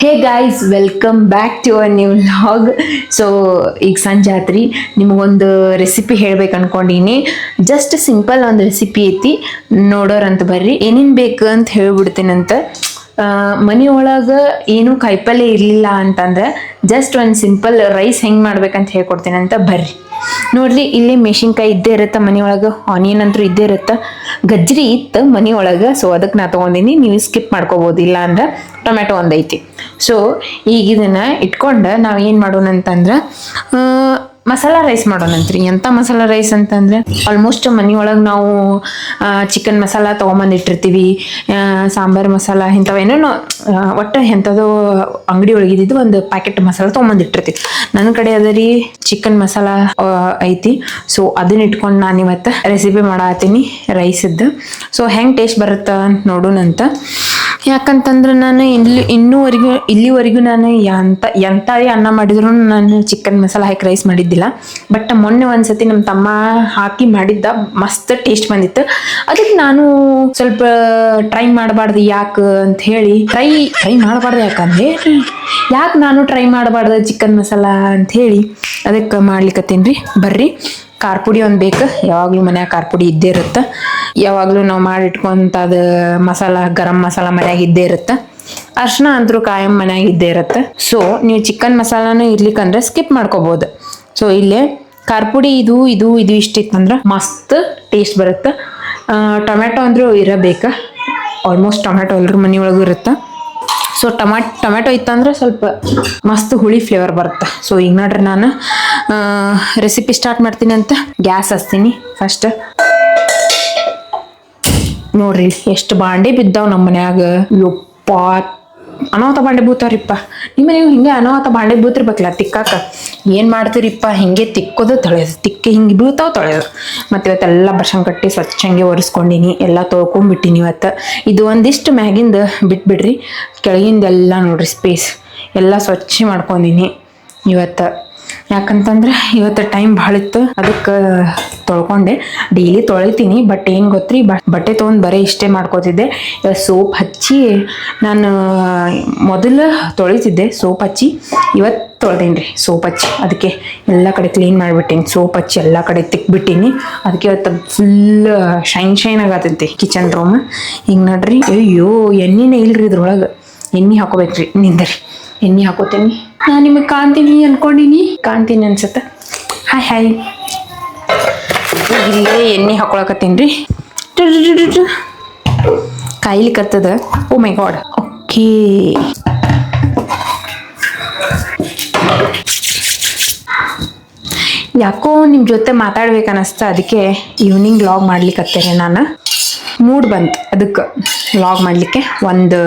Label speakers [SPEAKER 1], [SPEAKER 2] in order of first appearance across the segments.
[SPEAKER 1] Hey guys, welcome back to a new vlog. So ಈಗ ಸಂಜೆ ಆತ್ರಿ, ನಿಮಗೊಂದು ರೆಸಿಪಿ ಹೇಳ್ಬೇಕು ಅನ್ಕೊಂಡಿನಿ. ಜಸ್ಟ್ ಸಿಂಪಲ್ ಒಂದು ರೆಸಿಪಿ ಐತಿ, ನೋಡೋರಂತ ಬರ್ರಿ. ಏನೇನು ಬೇಕು ಅಂತ ಹೇಳ್ಬಿಡ್ತೀನಂತ. ಮನೆ ಒಳಗೆ ಏನೂ ಕಾಯಿಪಲ್ಲೆ ಇರಲಿಲ್ಲ ಅಂತಂದ್ರೆ ಜಸ್ಟ್ ಒಂದು ಸಿಂಪಲ್ ರೈಸ್ ಹೆಂಗೆ ಮಾಡ್ಬೇಕಂತ ಹೇಳ್ಕೊಡ್ತೀನಂತ ಬರ್ರಿ. ನೋಡ್ರಿ, ಇಲ್ಲಿ ಮೆಣಸಿನ್ಕಾಯಿ ಇದ್ದೇ ಇರುತ್ತೆ ಮನೆಯೊಳಗೆ, ಆನಿಯನ್ ಅಂತೂ ಇದ್ದೇ ಇರುತ್ತೆ, ಗಜ್ರಿ ಇತ್ತು ಮನೆಯೊಳಗೆ. ಸೊ ಅದಕ್ಕೆ ನಾ ತೊಗೊಂಡಿನಿ, ನೀವು ಸ್ಕಿಪ್ ಮಾಡ್ಕೋಬೋದು. ಇಲ್ಲ ಅಂದ್ರೆ ಟೊಮೆಟೊ ಒಂದೈತಿ. ಸೊ ಈಗ ಇದನ್ನು ಇಟ್ಕೊಂಡು ನಾವು ಏನು ಮಾಡೋಣ ಅಂತಂದ್ರೆ ಮಸಾಲ ರೈಸ್ ಮಾಡೋಣಂತ್ರಿ. ಎಂಥ ಮಸಾಲ ರೈಸ್ ಅಂತಂದರೆ ಆಲ್ಮೋಸ್ಟ್ ಮನೆಯೊಳಗೆ ನಾವು ಚಿಕನ್ ಮಸಾಲ ತೊಗೊಂಬಂದಿಟ್ಟಿರ್ತೀವಿ, ಸಾಂಬಾರು ಮಸಾಲ ಇಂಥವೇನೋ ಒಟ್ಟು ಎಂಥದ್ದು ಅಂಗಡಿ ಒಳಗಿದ್ದು ಒಂದು ಪ್ಯಾಕೆಟ್ ಮಸಾಲ ತೊಗೊಂಬಂದಿಟ್ಟಿರ್ತೀವಿ. ನನ್ನ ಕಡೆ ಅದ ರೀ ಚಿಕನ್ ಮಸಾಲ ಐತಿ. ಸೊ ಅದನ್ನ ಇಟ್ಕೊಂಡು ನಾನು ಇವತ್ತು ರೆಸಿಪಿ ಮಾಡತ್ತೀನಿ ರೈಸದ್ದು. ಸೊ ಹೆಂಗೆ ಟೇಸ್ಟ್ ಬರುತ್ತೆ ಅಂತ ನೋಡೋಣಂತ. ಯಾಕಂತಂದ್ರೆ ನಾನು ಇಲ್ಲಿವರೆಗೂ ನಾನು ಎಂಥದೇ ಅನ್ನ ಮಾಡಿದ್ರು ನಾನು ಚಿಕನ್ ಮಸಾಲ ಹಾಕಿ ರೈಸ್ ಮಾಡಿದ್ದಿಲ್ಲ. ಬಟ್ ಮೊನ್ನೆ ಒಂದ್ಸತಿ ನಮ್ಮ ತಮ್ಮ ಹಾಕಿ ಮಾಡಿದ್ದ, ಮಸ್ತ್ ಟೇಸ್ಟ್ ಬಂದಿತ್ತು. ಅದಕ್ಕೆ ನಾನು ಸ್ವಲ್ಪ ಟ್ರೈ ಮಾಡಬಾರ್ದು ಯಾಕೆ ಅಂತ ಹೇಳಿ ಟ್ರೈ ಮಾಡಬಾರ್ದು ಯಾಕಂದ್ರೆ ಯಾಕೆ ನಾನು ಟ್ರೈ ಮಾಡಬಾರ್ದು ಚಿಕನ್ ಮಸಾಲ ಅಂತ ಹೇಳಿ ಅದಕ್ಕೆ ಮಾಡ್ಲಿಕ್ಕತ್ತೀನಿ ರೀ. ಬರ್ರಿ, ಖಾರ ಪುಡಿ ಒಂದು ಬೇಕು, ಯಾವಾಗಲೂ ಮನ್ಯಾಗ ಖಾರ ಪುಡಿ ಇದ್ದೇ ಇರುತ್ತೆ. ಯಾವಾಗಲೂ ನಾವು ಮಾಡಿಟ್ಕೊಂತದ ಮಸಾಲ, ಗರಂ ಮಸಾಲ ಮನ್ಯಾಗ ಇದ್ದೇ ಇರುತ್ತೆ. ಅರ್ಶಿನ ಅಂತರೂ ಕಾಯಂ ಮನ್ಯಾಗ ಇದ್ದೇ ಇರುತ್ತೆ. ಸೊ ನೀವು ಚಿಕನ್ ಮಸಾಲಾನು ಇರ್ಲಿಕ್ಕಂದ್ರೆ ಸ್ಕಿಪ್ ಮಾಡ್ಕೋಬೋದು. ಸೊ ಇಲ್ಲೇ ಖಾರ ಪುಡಿ ಇದು ಇಷ್ಟಿತ್ತಂದ್ರೆ ಮಸ್ತ್ ಟೇಸ್ಟ್ ಬರುತ್ತೆ. ಟೊಮೆಟೊ ಅಂದರೂ ಇರಬೇಕು, ಆಲ್ಮೋಸ್ಟ್ ಟೊಮೆಟೊ ಎಲ್ಲರ ಮನೆಯೊಳಗೂ ಇರುತ್ತೆ. ಸೊ ಟೊಮೆಟೊ ಇತ್ತಂದ್ರೆ ಸ್ವಲ್ಪ ಮಸ್ತ್ ಹುಳಿ ಫ್ಲೇವರ್ ಬರುತ್ತೆ. ಸೊ ಈಗ ನೋಡ್ರಿ, ನಾನು ರೆಸಿಪಿ ಸ್ಟಾರ್ಟ್ ಮಾಡ್ತೀನಿ ಅಂತ ಗ್ಯಾಸ್ ಹಚ್ತೀನಿ. ಫಸ್ಟ್ ನೋಡ್ರಿ ಎಷ್ಟು ಬಾಂಡೆ ಬಿದ್ದಾವ್ ನಮ್ಮ ಮನ್ಯಾಗ. ಯಪ್ಪ, ಅನಾಹುತ ಬಾಂಡೆ ಬೂತಾವ್ರಿಪ್ಪ. ನಿಮ್ಮ ನೀವು ಹಿಂಗೆ ಅನಾಹುತ ಬಾಂಡೆ ಬೂತಿರ್ಬೇಕಲ್ಲ ತಿಕ್ಕಾಕ. ಏನು ಮಾಡ್ತೀರಿಪ್ಪ, ಹಿಂಗೆ ತಿಕ್ಕೋದು ತೊಳೆಯೋದು, ಹಿಂಗೆ ಬೀಳ್ತಾವೆ ತೊಳೆಯೋದು. ಮತ್ತು ಇವತ್ತೆಲ್ಲ ಬಸಂಗ್ ಕಟ್ಟಿ ಸ್ವಚ್ಛಂಗೆ ಒರೆಸ್ಕೊಂಡಿನಿ, ಎಲ್ಲ ತೊಳ್ಕೊಂಬಿಟ್ಟಿನಿ ಇವತ್ತು. ಇದು ಒಂದಿಷ್ಟು ಮ್ಯಾಗಿಂದ ಬಿಟ್ಬಿಡ್ರಿ, ಕೆಳಗಿಂದೆಲ್ಲ ನೋಡ್ರಿ ಸ್ಪೇಸ್ ಎಲ್ಲ ಸ್ವಚ್ಛ ಮಾಡ್ಕೊಂಡಿನಿ ಇವತ್ತು. ಯಾಕಂತಂದ್ರೆ ಇವತ್ತು ಟೈಮ್ ಭಾಳ ಇತ್ತು, ಅದಕ್ಕೆ ತೊಳ್ಕೊಂಡೆ. ಡೈಲಿ ತೊಳಿತೀನಿ, ಬಟ್ ಏನು ಗೊತ್ತ್ರಿ, ಬಟ್ಟೆ ತೊಗೊಂಡು ಬರೀ ಇಷ್ಟೇ ಮಾಡ್ಕೋತಿದ್ದೆ. ಸೋಪ್ ಹಚ್ಚಿ ನಾನು ಮೊದಲು ತೊಳಿತಿದ್ದೆ, ಸೋಪ್ ಹಚ್ಚಿ. ಇವತ್ತು ತೊಳ್ದೇನಿ ರೀ ಸೋಪ್ ಹಚ್ಚಿ. ಅದಕ್ಕೆ ಎಲ್ಲ ಕಡೆ ಕ್ಲೀನ್ ಮಾಡಿಬಿಟ್ಟೀನಿ, ಸೋಪ್ ಹಚ್ಚಿ ಎಲ್ಲ ಕಡೆ ತಿಕ್ಬಿಟ್ಟೀನಿ. ಅದಕ್ಕೆ ಇವತ್ತು ಫುಲ್ ಶೈನ್ ಆಗತ್ತೈತಿ ಕಿಚನ್ ರೂಮ್. ಈಗ ನೋಡ್ರಿ, ಅಯ್ಯೋ ಎಣ್ಣೆನೇ ಇಲ್ರಿ ಇದ್ರೊಳಗೆ, ಎಣ್ಣೆ ಹಾಕೋಬೇಕ್ರಿ. ನಿಂದರಿ ಎಣ್ಣೆ ಹಾಕೋತೀನಿ. ನಾನು ನಿಮಗೆ ಕಾಣ್ತೀನಿ ಅನ್ಸುತ್ತೆ. ಹಾಯ್ ಇಲ್ಲೇ ಎಣ್ಣೆ ಹಾಕೊಳಕತ್ತೀನಿ ರೀ. ಕಾಯಿಲಿ ಕತ್ತದ. ಓ ಮೈ ಗಾಡ್. ಓಕೆ, ಯಾಕೋ ನಿಮ್ಮ ಜೊತೆ ಮಾತಾಡ್ಬೇಕನ್ನಿಸ್ತ, ಅದಕ್ಕೆ ಈವ್ನಿಂಗ್ ವ್ಲಾಗ್ ಮಾಡ್ಲಿಕ್ಕತ್ತೇನೆ. ನಾನು ಮೂಡ್ ಬಂತು ಅದಕ್ಕೆ ವ್ಲಾಗ್ ಮಾಡಲಿಕ್ಕೆ. ಒಂದು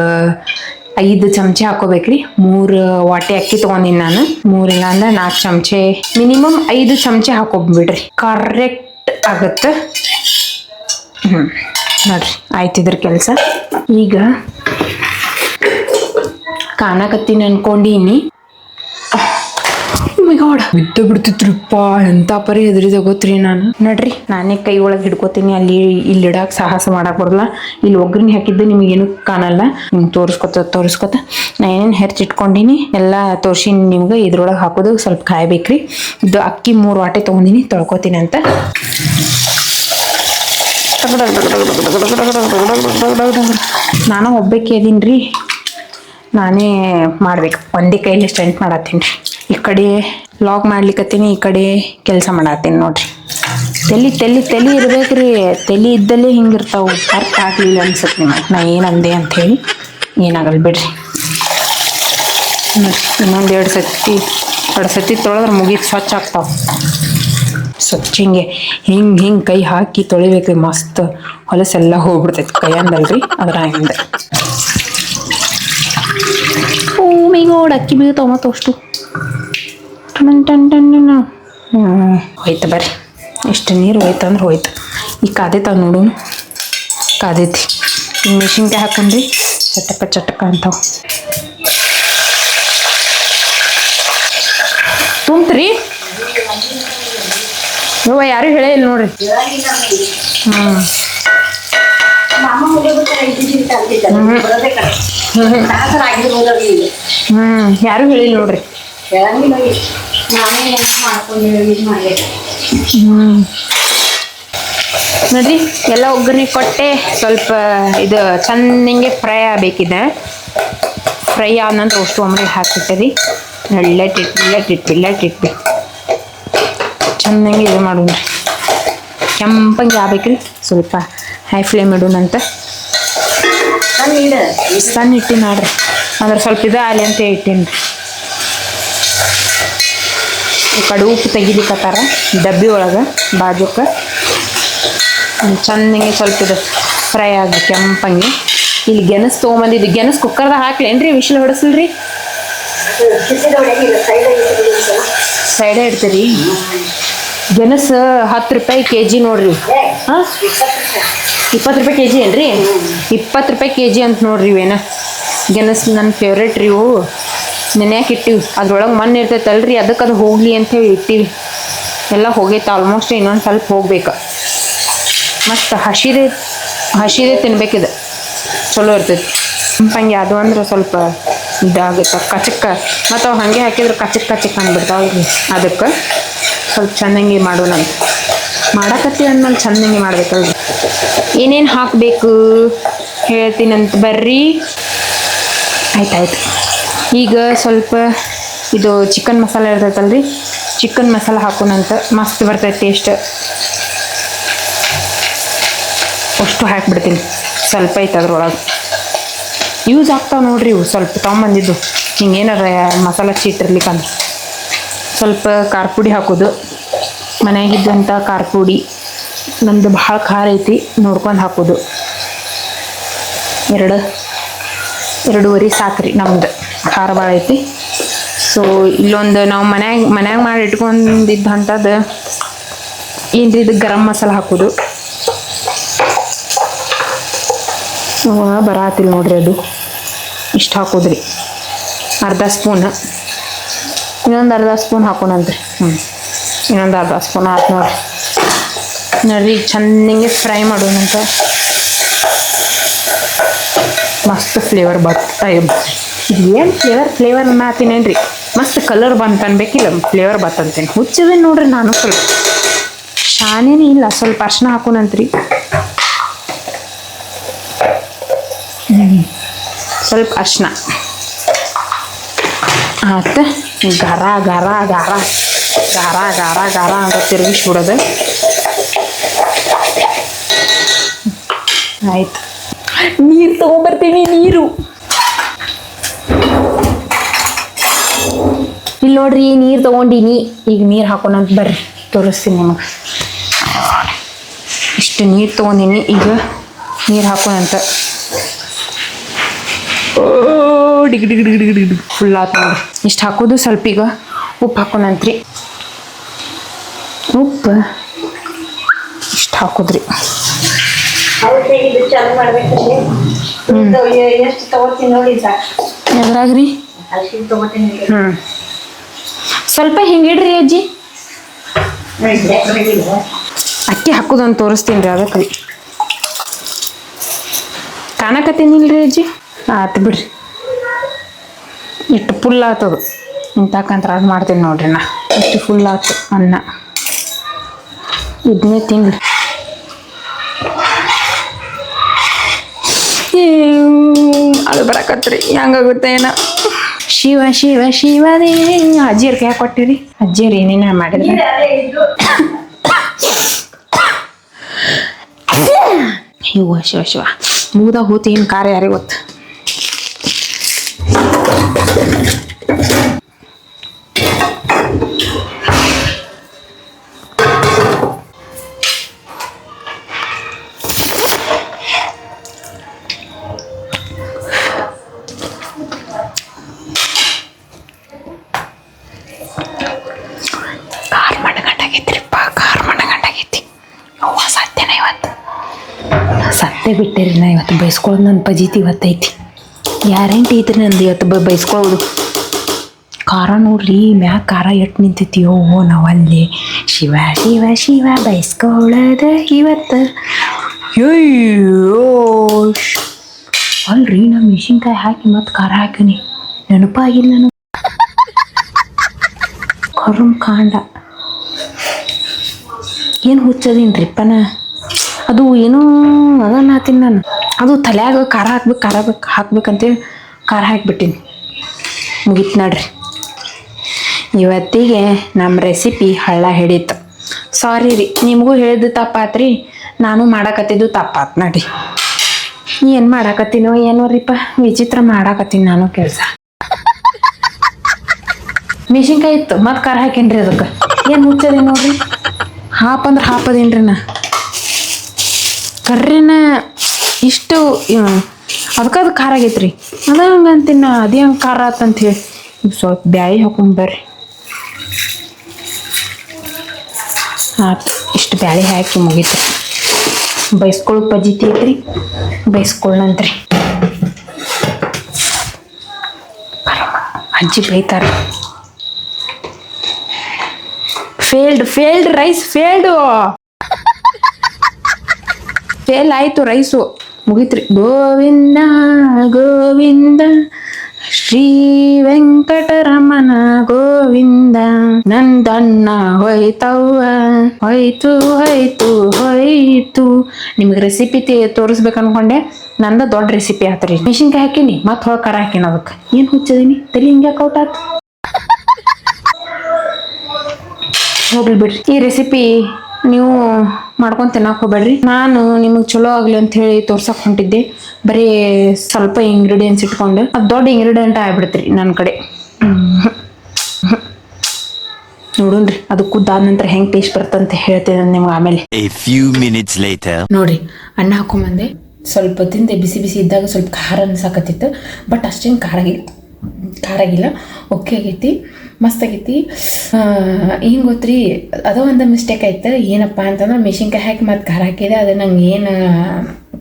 [SPEAKER 1] 5 ಚಮಚೆ ಹಾಕೋಬೇಕ್ರಿ. 3 ವಾಟೆ ಅಕ್ಕಿ ತೊಗೊಂಡಿನಿ ನಾನು. 3 ಇಲ್ಲ ಅಂದ್ರೆ 4 ಚಮಚೆ, ಮಿನಿಮಮ್ 5 ಚಮಚೆ ಹಾಕೋಬಿಡ್ರಿ, ಕರೆಕ್ಟ್ ಆಗುತ್ತೆ. ನೋಡ್ರಿ, ಆಯ್ತಿದ್ರ ಕೆಲಸ. ಈಗ ಕಾಣಕತ್ತೀನಿ ಅನ್ಕೊಂಡಿನಿ. ಬಿದ್ದು ಬಿಡ್ತಿತ್ರಿಪ್ಪ, ಎಂತ ಪರಿ ಎದುರಿದ ಗೊತ್ತ್ರಿ ನಾನು. ನೋಡ್ರಿ, ನಾನೇ ಕೈ ಒಳಗೆ ಹಿಡ್ಕೋತೀನಿ, ಅಲ್ಲಿ ಇಲ್ಲಿ ಇಡಕ್ಕೆ ಸಾಹಸ ಮಾಡಕ್ ಬರಲ್ಲ. ಇಲ್ಲಿ ಒಗ್ಗರಣೆ ಹಾಕಿದ್ದು ನಿಮಗೇನು ಕಾಣಲ್ಲ. ನಿಮ್ಗೆ ತೋರಿಸ್ಕೊತ ನಾ ಏನೇನು ಹೆಚ್ಚಿಟ್ಕೊಂಡಿನಿ ಎಲ್ಲ ತೋರಿಸಿನಿ ನಿಮ್ಗೆ. ಇದ್ರೊಳಗೆ ಹಾಕೋದು ಸ್ವಲ್ಪ ಕಾಯ್ಬೇಕ್ರಿ. ಇದು ಅಕ್ಕಿ 3 ವಾಟೆ ತೊಗೊಂಡಿನಿ, ತೊಳ್ಕೊತೀನಿ ಅಂತ. ನಾನು ಒಬ್ಬಕ್ಕೆ ಇದೀನಿ ರೀ, ನಾನೇ ಮಾಡ್ಬೇಕು. ಒಂದೇ ಕೈಲಿ ಸ್ಟೆಂಟ್ ಮಾಡತ್ತೀನಿ ರೀ. ಈ ಕಡೆ ಲಾಗ್ ಮಾಡ್ಲಿಕ್ಕತ್ತೀನಿ, ಈ ಕಡೆ ಕೆಲಸ ಮಾಡತ್ತೀನಿ. ನೋಡ್ರಿ, ತಲೆ ಇರ್ಬೇಕ್ರಿ. ತಲೆ ಇದ್ದಲ್ಲೇ ಹಿಂಗಿರ್ತಾವೆ. ಅರ್ಥ ಆಗ್ಲಿಲ್ಲ ಅನ್ಸುತ್ತೆ ನಿಮಗೆ ನಾ ಏನಂದೆ ಅಂಥೇಳಿ. ಏನಾಗಲ್ಲ ಬಿಡ್ರಿ. ನೋಡ್ರಿ, ಇನ್ನೊಂದು 2 ಸತಿ ತೊಳೆದ್ರೆ ಮುಗೀತು, ಸ್ವಚ್ಛ ಆಗ್ತಾವೆ. ಸ್ವಚ್ಛ ಹಿಂಗೆ ಕೈ ಹಾಕಿ ತೊಳಿಬೇಕ್ರಿ. ಮಸ್ತ್ ಹೊಲಸೆಲ್ಲ ಹೋಗ್ಬಿಡ್ತೈತಿ ಕೈಯಂದಲ್ರಿ, ಅದ್ರಾಗಿಂದ. ಓ ಮೈ ಗಾಡ್, ಅಕ್ಕಿ ಬೀಳ್ತಾವ ಮತ್ತು ಅಷ್ಟು. ಹೋಯ್ತು ಬರ್ರಿ. ಎಷ್ಟು ನೀರು ಹೋಯ್ತಂದ್ರೆ ಹೋಯ್ತು. ಈಗ ಕಾದೈತಾವ ನೋಡು, ಕಾದೈತಿ. ಈಗ ಮೆಣಸಿನ್ಕಾಯಿ ಹಾಕೊಂಡ್ರಿ, ಚಟಕ ಅಂತಾವ. ತುಂಬ್ತ್ರಿ ಯವ್ವ, ಯಾರು ಹೇಳೇ ಇಲ್ಲ ನೋಡ್ರಿ. ಯಾರು ಹೇಳಿಲ್ಲ ನೋಡ್ರಿ. ನೋಡ್ರಿ ಎಲ್ಲ ಒಗ್ಗರಣೆ ಕೊಟ್ಟೆ. ಸ್ವಲ್ಪ ಇದು ಚೆನ್ನಾಗೆ ಫ್ರೈ ಆಗಬೇಕಿದೆ. ಫ್ರೈ ಆದ ನಂತರ ಅಷ್ಟು ಒಮ್ಮೆ ಹಾಕ್ಬಿಟ್ಟರಿ. ಇಟ್ಬಿಟ್ಟು ಚೆನ್ನಾಗಿ ಇದು ಮಾಡೋಣ್ರಿ. ಕೆಂಪಂಗೆ ಆಗ್ಬೇಕ್ರಿ. ಸ್ವಲ್ಪ ಹೈ ಫ್ಲೇಮ್ ಇಡೋಣಂತ. ಸಣ್ಣ ಇಟ್ಟಿ ನೋಡ್ರಿ. ಅಂದ್ರೆ ಸ್ವಲ್ಪ ಇದು ಆಲಿ ಅಂತ ಇಟ್ಟೀನಿ. ಈ ಕಡೆ ಉಪ್ಪು ತೆಗಿಲಿಕ್ಕತ್ತಾರ ಡಬ್ಬಿ ಒಳಗೆ ಬಾಜುಕ್ಕೆ. ಚೆನ್ನಾಗಿ ಸ್ವಲ್ಪ ಇದು ಫ್ರೈ ಆಗಿ ಕೆಂಪಂಗೆ. ಇಲ್ಲಿ ಗೆಣಸು ತೊಗೊಂಬಂದಿದ್ದು. ಗೆಣಸು ಕುಕ್ಕರ್ದಾಗ ಹಾಕ್ಲೇನ್ರಿ? ವಿಶಲ್ ಹೊಡಿಸಲ್ರಿ? ಸೈಡೇ ಇಡ್ತೀರಿ? ಗೆಣಸು 10 ರೂಪಾಯಿ kg ನೋಡ್ರಿ. ಹಾಂ 20 ರೂಪಾಯಿ kg ಏನ್ರಿ? 20 ರೂಪಾಯಿ kg ಅಂತ ನೋಡ್ರಿ ಇವೇನ. ಗೆಣಸು ನನ್ನ ಫೇವ್ರೇಟ್ ರೀ. ಇವು ನೆನೆಯಾಕೆ ಇಟ್ಟಿವಿ. ಅದ್ರೊಳಗೆ ಮಣ್ಣು ಇರ್ತೈತಲ್ರಿ, ಅದಕ್ಕೆ ಅದು ಹೋಗಲಿ ಅಂಥೇಳಿ ಇಟ್ಟಿವಿ. ಎಲ್ಲ ಹೋಗೈತೆ ಆಲ್ಮೋಸ್ಟ್. ಇನ್ನೊಂದು ಸ್ವಲ್ಪ ಹೋಗ್ಬೇಕು. ಮತ್ತು ಹಸಿದೇ ತಿನ್ಬೇಕಿದೆ. ಚಲೋ ಇರ್ತೈತಿ. ಕೆಂಪಂಗೆ ಅದು ಅಂದ್ರೆ ಸ್ವಲ್ಪ ಇದಾಗುತ್ತೆ ಕಚಕ್ಕ. ಮತ್ತು ಅವು ಹಾಗೆ ಹಾಕಿದ್ರೆ ಕಚಕ್ ಅಂದ್ಬಿಡ್ತಾವಲ್ರಿ. ಅದಕ್ಕೆ ಸ್ವಲ್ಪ ಚೆನ್ನಾಗಿ ಮಾಡೋಣಂತ. ಮಾಡಕತ್ತೀವಿ ಅಂದ್ಮೇಲೆ ಚೆನ್ನಾಗಿ ಮಾಡ್ಬೇಕಲ್ರಿ. ಏನೇನು ಹಾಕಬೇಕು ಹೇಳ್ತೀನಂತ ಬರ್ರಿ. ಆಯ್ತಾಯ್ತು. ಈಗ ಸ್ವಲ್ಪ ಇದು ಚಿಕನ್ ಮಸಾಲೆ ಇರ್ತೈತಲ್ರಿ, ಚಿಕನ್ ಮಸಾಲೆ ಹಾಕೋಣಂತ. ಮಸ್ತ್ ಬರ್ತೈತೆ ಟೇಸ್ಟ್. ಅಷ್ಟು ಹಾಕ್ಬಿಡ್ತೀನಿ. ಸ್ವಲ್ಪ ಐತೆ ಅದ್ರೊಳಗೆ. ಯೂಸ್ ಆಗ್ತಾವೆ ನೋಡ್ರಿ ಇವು. ಸ್ವಲ್ಪ ತೊಗೊಂಬಂದಿದ್ದು ಹಿಂಗೇನಾರ ಮಸಾಲೆ ಚೀಟಿರ್ಲಿಕ್ಕಂದ್ರೆ. ಸ್ವಲ್ಪ ಖಾರ ಪುಡಿ ಹಾಕೋದು. ಮನೆಯಾಗಿದ್ದಂಥ ಖಾರ ಪುಡಿ. ನಮ್ಮದು ಭಾಳ ಖಾರ ಐತಿ ನೋಡ್ಕೊಂಡು ಹಾಕೋದು. 2.5 ಸಾಕ್ರಿ. ನಮ್ದು ಖಾರ ಭಾಳ ಐತಿ. ಸೊ ಇಲ್ಲೊಂದು ನಾವು ಮನ್ಯಾಗ ಮಾಡಿ ಇಟ್ಕೊಂಡಿದ್ದಂಥದ್ದು ಏನ್ರಿ ಇದು ಗರಂ ಮಸಾಲ ಹಾಕೋದು. ಬರಾತಿಲ್ಲ ನೋಡ್ರಿ. ಅದು ಇಷ್ಟು ಹಾಕೋದ್ರಿ. ಅರ್ಧ ಸ್ಪೂನ್. ಇನ್ನೊಂದು ಅರ್ಧ ಸ್ಪೂನ್ ಹಾಕೋಣಂತ್ರಿ. ಇನ್ನೊಂದು ಅರ್ಧ ಸ್ಪೂನ್ ಹಾಕಿ ನೋಡ್ರಿ. ಚೆನ್ನಾಗಿ ಫ್ರೈ ಮಾಡೋಣಂತ. ಮಸ್ತ್ ಫ್ಲೇವರ್ ಇದು ಏನು ಫ್ಲೇವರ್ ಅನ್ನತ್ತೀನೇನ್ರಿ. ಮಸ್ತ್ ಕಲರ್ ಬಂತ ಅನ್ಬೇಕಿಲ್ಲ, ಫ್ಲೇವರ್ ಬರ್ತಂತೇನೆ. ಹುಚ್ಚಿದೆ ನೋಡ್ರಿ ನಾನು. ಸ್ವಲ್ಪ ಶಾನೇನೇ ಇಲ್ಲ. ಸ್ವಲ್ಪ ಅರ್ಶಿನ ಹಾಕೋಣಂತ್ರಿ. ಸ್ವಲ್ಪ ಅರ್ಶಿನ ಆತ. ಗಾರ ಗಾರ ಗಾರ ಗಾರ ಗಾರ ಗಾರ ಅಂತ ತಿರುಗಿಸ್ಬಿಡೋದು. ಆಯ್ತು. ನೀರು ತೊಗೊಂಬರ್ತೀನಿ. ನೀರು ಇಲ್ಲಿ ನೋಡ್ರಿ. ನೀರು ತೊಗೊಂಡಿನಿ. ಈಗ ನೀರು ಹಾಕೋಣಂತ ಬರ್ರಿ, ತೋರಿಸ್ತೀನಿ ನಿಮಗೆ. ಇಷ್ಟು ನೀರು ತೊಗೊಂಡಿನಿ. ಈಗ ನೀರು ಹಾಕೋಣಂತ. ಡಿಗ್ ಫುಲ್ ಆತು ನೋಡ್ರಿ. ಇಷ್ಟು ಹಾಕೋದು. ಸ್ವಲ್ಪ ಈಗ ಉಪ್ಪು ಹಾಕೋಣಂತ್ರಿ. ಉಪ್ಪು ಇಷ್ಟು ಹಾಕೋದ್ರಿ. ಎದ್ರಾಗ್ರಿ? ಸ್ವಲ್ಪ ಹಿಂಗಿಡ್ರಿ ಅಜ್ಜಿ. ಅಕ್ಕಿ ಹಾಕೋದಂತ ತೋರಿಸ್ತೀನಿ ರೀ. ಅದಕ್ಕೆ ರೀ ಕಾಣಕತ್ತೀನಿಲ್ರಿ ಅಜ್ಜಿ. ಆತು ಬಿಡ್ರಿ. ಇಷ್ಟು ಫುಲ್ ಆತದು. ಇಂತಕ್ಕಂತ ಅದು ಮಾಡ್ತೀನಿ ನೋಡ್ರಿ. ನಾ ಇಷ್ಟು ಫುಲ್ ಆತು ಅನ್ನ. ಇದನ್ನೇ ತಿನ್ರಿ. ಅದು ಬರಕತ್ರಿ. ಹೆಂಗಾಗುತ್ತೆ ಏನೋ. ಶಿವ ಶಿವ ಶಿವದೇವಿ. ಅಜ್ಜಿಯರ್ ಕೈ ಕೊಟ್ಟಿರಿ. ಅಜ್ಜಿಯರ್ ಏನೇನ ಮಾಡಿದ್ರೆ. ಶಿವ ಶಿವ ಶಿವ ಮೂದ ಹೋತಿ. ಏನು ಕಾರ್ಯ ಯಾರಿಗೆ ಗೊತ್ತು. ಸತ್ತೆ ಬಿಟ್ಟೇರಿ. ನಾ ಇವತ್ತು ಬೈಸ್ಕೊಳ್ಳೋದು ನನ್ನ ಪಜೀತಿ ಇವತ್ತೈತಿ. ಗ್ಯಾರಂಟಿ ಐತ್ರಿ ನಂದು ಇವತ್ತು ಬೈಸ್ಕೊಳ್ಳೋದು. ಖಾರ ನೋಡ್ರಿ. ಮ್ಯಾಗ ಖಾರ ಎಟ್ಟು ನಿಂತೈತಿ. ಓ ನಾವಲ್ಲಿ ಶಿವ ಶಿವ ಶಿವ ಬೈಸ್ಕೊಳ್ಳೋದ ಇವತ್ತು. ಅಯ್ಯೋ ಅಲ್ರಿ ನಾ ಮೆಣಸಿನ್ಕಾಯಿ ಹಾಕಿ ಮತ್ತು ಖಾರ ಹಾಕಿನಿ ನೆನಪಾಗಿಲ್ಲ ನನಗೆ ಕರುಮ್ ಕಾಂಡ ಏನು ಹುಚ್ಚದೀನ್ರಿಪ್ಪನ ಅದು ಏನೋ ಅದನ್ನ ಹಾತೀನಿ ನಾನು ಅದು ತಲೆಯಾಗ ಖಾರ ಹಾಕ್ಬೇಕಂತೇಳಿ ಖಾರ ಹಾಕಿಬಿಟ್ಟಿನಿ ಮುಗೀತು ನೋಡ್ರಿ ಇವತ್ತಿಗೆ ನಮ್ಮ ರೆಸಿಪಿ ಹಳ್ಳ ಹಿಡೀತು ಸಾರಿ ರೀ ನಿಮಗೂ ಹೇಳಿದ್ದು ತಪ್ಪಾತ್ರಿ ನಾನು ಮಾಡಾಕತ್ತಿದ್ದು ತಪ್ಪಾತ್ ನೋಡ್ರಿ ಏನು ಮಾಡಾಕತ್ತೀನೋ ಏನೋ ರೀಪ ವಿಚಿತ್ರ ಮಾಡಾಕತ್ತೀನಿ ನಾನು ಕೆಲಸ ಮೆಣಸಿನ್ಕಾಯಿ ಇತ್ತು ಮತ್ತು ಖಾರ ಹಾಕೇನ್ರಿ ಅದಕ್ಕೆ ಏನು ಹುಚ್ಚದಿ ನೋಡ್ರಿ ಹಾಪಂದ್ರೆ ಹಾಪದೇನ್ರಿ ನಾ ಕರ್ರಿನ ಇಷ್ಟು ಅದಕ್ಕೆ ಅದು ಖಾರ ಆಗೈತ್ರಿ ಅದ ಹಂಗೆ ಅಂತೀನಿ ನಾ ಅದೇ ಹಂಗೆ ಖಾರ ಆತಂತ ಹೇಳಿ ಸ್ವಲ್ಪ ಬ್ಯಾಳಿ ಹಾಕೊಂಡು ಬರ್ರಿ ಆಯ್ತು ಇಷ್ಟು ಬ್ಯಾಳಿ ಹಾಕಿ ಮುಗೀತು ಬೈಸ್ಕೊಳ್ಳೋ ಪಜಿತಿ ಐತ್ರಿ ಬೈಸ್ಕೊಳ್ಳಂತ್ರಿ ಅಜ್ಜಿ ಬೈತಾರೆ ಫೇಲ್ಡ್ ರೈಸ್ ಫೇಲ್ ಆಯ್ತು ರೈಸು ಮುಗೀತ್ರಿ ಗೋವಿಂದ ಗೋವಿಂದ ಶ್ರೀ ವೆಂಕಟರಮಣ ಗೋವಿಂದ ನಂದಣ್ಣ ಹೋಯ್ತವ್ವ ಹೋಯ್ತು ನಿಮ್ಗೆ ರೆಸಿಪಿ ತೋರಿಸ್ಬೇಕು ಅನ್ಕೊಂಡೆ ನಂದ ದೊಡ್ಡ ರೆಸಿಪಿ ಆತ್ರಿ ಮೆಣಸಿನ್ಕಾಯಿ ಹಾಕಿನಿ ಮತ್ತೆ ಹೊಳ ಖಾರ ಹಾಕಿನ ಅದಕ್ಕೆ ಏನು ಹುಚ್ಚದೀನಿ ತಲೆ ಹಿಂಗೆ ಔಟ್ ಆತು ಹೋಗ್ಲಿ ಬಿಡ್ರಿ ಈ ರೆಸಿಪಿ ನೀವು ಮಾಡ್ಕೊಂಡು ತಿನ್ನಕ್ಕೆ ಹೋಗ್ಬೇಡ್ರಿ ನಾನು ನಿಮಗೆ ಚಲೋ ಆಗಲಿ ಅಂತ ಹೇಳಿ ತೋರ್ಸಕ್ಕೆ ಹೊಂಟಿದ್ದೆ ಬರೀ ಸ್ವಲ್ಪ ಇಂಗ್ರೀಡಿಯೆಂಟ್ಸ್ ಇಟ್ಕೊಂಡು ಅದು ದೊಡ್ಡ ಇಂಗ್ರೀಡಿಯೆಂಟ್ ಆಗ್ಬಿಡ್ತ್ರಿ ನನ್ನ ಕಡೆ ನೋಡೋಣ್ರಿ ಅದು ಕುದ್ದಾದ ನಂತರ ಹೆಂಗೆ ಟೇಸ್ಟ್ ಬರ್ತಂತ ಹೇಳ್ತೇನೆ ನಿಮ್ಗೆ ಆಮೇಲೆ ನೋಡ್ರಿ ಅನ್ನ ಹಾಕೊಂಬಂದೆ ಸ್ವಲ್ಪ ತಿಂದೆ ಬಿಸಿ ಬಿಸಿ ಇದ್ದಾಗ ಸ್ವಲ್ಪ ಖಾರ ಅನ್ಸಾಕತ್ತಿತ್ತು ಬಟ್ ಅಷ್ಟೇನು ಖಾರ ಆಗಿಲ್ಲ ಓಕೆ ಆಗೈತಿ ಮಸ್ತ್ ಆಗೈತಿ ಏನು ಗೊತ್ತ್ರಿ ಅದೋ ಒಂದು ಮಿಸ್ಟೇಕ್ ಆಯ್ತು ಏನಪ್ಪ ಅಂತಂದ್ರೆ ಮೆಣಸಿನ್ಕಾಯಿ ಹಾಕಿ ಮತ್ತು ಖಾರ ಹಾಕಿದೆ ಅದು ನಂಗೆ ಏನು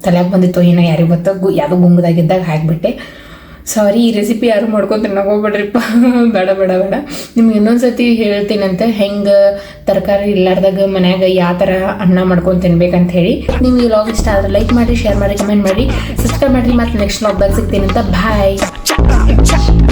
[SPEAKER 1] ತಲೆಯಾಗ ಬಂದಿತ್ತು ಏನೋ ಯಾರಿಗೆ ಗೊತ್ತೋ ಯಾವುದೋ ಗುಂಗದಾಗಿದ್ದಾಗ ಹಾಕಿಬಿಟ್ಟೆ ಸಾರಿ ಈ ರೆಸಿಪಿ ಯಾರು ಮಾಡ್ಕೊಂಡು ತಿನ್ನಕ್ಕೆ ಹೋಗ್ಬೇಡ್ರಿಪ್ಪ ಬೇಡ ನಿಮ್ಗೆ ಇನ್ನೊಂದ್ಸತಿ ಹೇಳ್ತೀನಂತೆ ಹೆಂಗೆ ತರಕಾರಿ ಇಲ್ಲಾರ್ದಾಗ ಮನ್ಯಾಗ ಯಾವ ಥರ ಅನ್ನ ಮಾಡ್ಕೊಂಡು ತಿನ್ಬೇಕಂತ ಹೇಳಿ ನಿಮ್ಗೆ ಈ ಲಾಗ್ ಇಷ್ಟ ಆದರೆ ಲೈಕ್ ಮಾಡಿ ಶೇರ್ ಮಾಡಿ ಕಮೆಂಟ್ ಮಾಡಿ ಸಬ್ಸ್ಕ್ರೈಬ್ ಮಾಡಿರಿ ಮತ್ತು ನೆಕ್ಸ್ಟ್ ಲಾಗ್ದಾಗ ಸಿಗ್ತೀನಂತ ಬಾಯ್